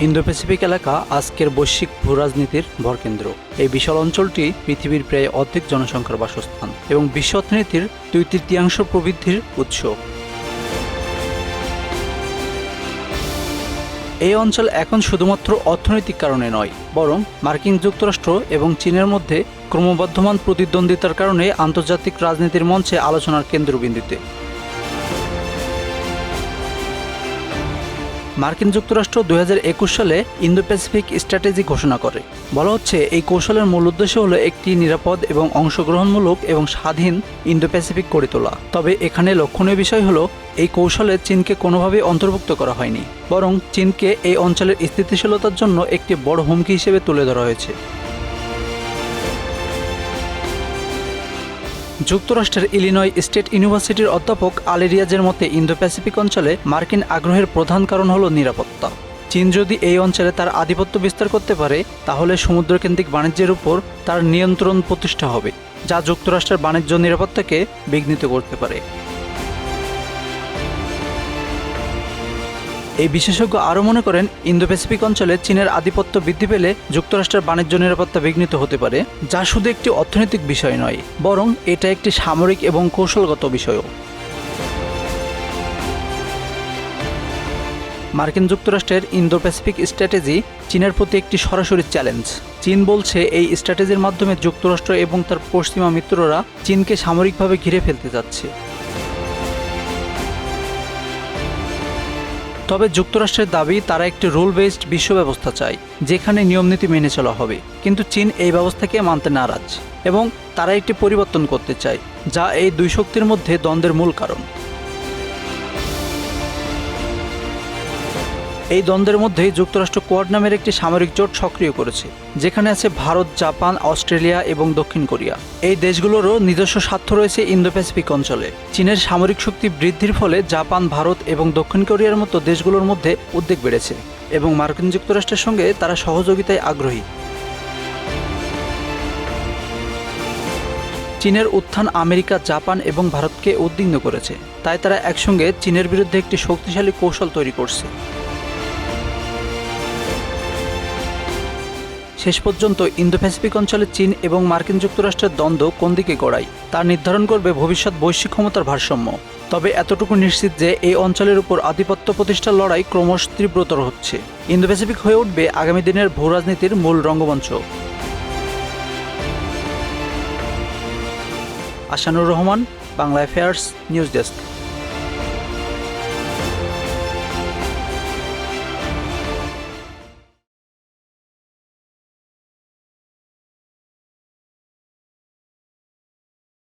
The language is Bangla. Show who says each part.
Speaker 1: ইন্দো প্যাসিফিক এলাকা আজকের বৈশ্বিক ভূরাজনীতির ভরকেন্দ্র। এই বিশাল অঞ্চলটি পৃথিবীর প্রায় অর্ধেক জনসংখ্যার বাসস্থান এবং বিশ্ব অর্থনীতির 2/3 প্রবৃদ্ধির উৎস। এই অঞ্চল এখন শুধুমাত্র অর্থনৈতিক কারণে নয়, বরং মার্কিন যুক্তরাষ্ট্র এবং চীনের মধ্যে ক্রমবর্ধমান প্রতিদ্বন্দ্বিতার কারণে আন্তর্জাতিক রাজনীতির মঞ্চে আলোচনার কেন্দ্রবিন্দুতে। মার্কিন যুক্তরাষ্ট্র 2021 সালে ইন্দো প্যাসিফিক স্ট্র্যাটেজি ঘোষণা করে। বলা হচ্ছে এই কৌশলের মূল উদ্দেশ্য হলো একটি নিরাপদ এবং অংশগ্রহণমূলক এবং স্বাধীন ইন্দো প্যাসিফিক গড়ে তোলা। তবে এখানে লক্ষণীয় বিষয় হলো এই কৌশলে চীনকে কোনোভাবেই অন্তর্ভুক্ত করা হয়নি, বরং চীনকে এই অঞ্চলের স্থিতিশীলতার জন্য একটি বড় হুমকি হিসেবে তুলে ধরা হয়েছে। যুক্তরাষ্ট্রের ইলিনয় স্টেট ইউনিভার্সিটির অধ্যাপক আলী রিয়াজের মতে ইন্দো প্যাসিফিক অঞ্চলে মার্কিন আগ্রহের প্রধান কারণ হল নিরাপত্তা। চীন যদি এই অঞ্চলে তার আধিপত্য বিস্তার করতে পারে, তাহলে সমুদ্রকেন্দ্রিক বাণিজ্যের উপর তার নিয়ন্ত্রণ প্রতিষ্ঠা হবে, যা যুক্তরাষ্ট্রের বাণিজ্য নিরাপত্তাকে বিঘ্নিত করতে পারে। এই বিশেষজ্ঞ আরও মনে করেন, ইন্দো প্যাসিফিক অঞ্চলে চীনের আধিপত্য বৃদ্ধি পেলে যুক্তরাষ্ট্রের বাণিজ্য নিরাপত্তা বিঘ্নিত হতে পারে, যা শুধু একটি অর্থনৈতিক বিষয় নয়, বরং এটা একটি সামরিক এবং কৌশলগত বিষয়ও। মার্কিন যুক্তরাষ্ট্রের ইন্দো প্যাসিফিক স্ট্র্যাটেজি চীনের প্রতি একটি সরাসরি চ্যালেঞ্জ। চীন বলছে এই স্ট্র্যাটেজির মাধ্যমে যুক্তরাষ্ট্র এবং তার পশ্চিমা মিত্ররা চীনকে সামরিকভাবে ঘিরে ফেলতে যাচ্ছে। তবে যুক্তরাষ্ট্রের দাবি তারা একটি রুল বেসড বিশ্ব ব্যবস্থা চায়, যেখানে নিয়মনীতি মেনে চলা হবে। কিন্তু চীন এই ব্যবস্থাকে মানতে নারাজ এবং তারা একটি পরিবর্তন করতে চায়, যা এই দুই শক্তির মধ্যে দ্বন্দ্বের মূল কারণ। এই দ্বন্দ্বের মধ্যেই যুক্তরাষ্ট্র কোয়াড নামের একটি সামরিক জোট সক্রিয় করেছে, যেখানে আছে ভারত, জাপান, অস্ট্রেলিয়া এবং দক্ষিণ কোরিয়া। এই দেশগুলোরও নিজস্ব স্বার্থ রয়েছে ইন্দো প্যাসিফিক অঞ্চলে। চীনের সামরিক শক্তি বৃদ্ধির ফলে জাপান, ভারত এবং দক্ষিণ কোরিয়ার মতো দেশগুলোর মধ্যে উদ্বেগ বেড়েছে এবং মার্কিন যুক্তরাষ্ট্রের সঙ্গে তারা সহযোগিতায় আগ্রহী। চীনের উত্থান আমেরিকা, জাপান এবং ভারতকে উদ্বিগ্ন করেছে, তাই তারা একসঙ্গে চীনের বিরুদ্ধে একটি শক্তিশালী কৌশল তৈরি করছে। শেষ পর্যন্ত ইন্দো প্যাসিফিক অঞ্চলে চীন এবং মার্কিন যুক্তরাষ্ট্রের দ্বন্দ্ব কোন দিকে গড়ায় তা নির্ধারণ করবে ভবিষ্যৎ বৈশ্বিক ক্ষমতার ভারসাম্য। তবে এতটুকু নিশ্চিত যে এই অঞ্চলের উপর আধিপত্য প্রতিষ্ঠার লড়াই ক্রমশ তীব্রতর হচ্ছে। ইন্দো প্যাসিফিক হয়ে উঠবে আগামী দিনের ভূরাজনীতির মূল রঙ্গমঞ্চ। Ashanur Rahman, Bangla affairs, news desk.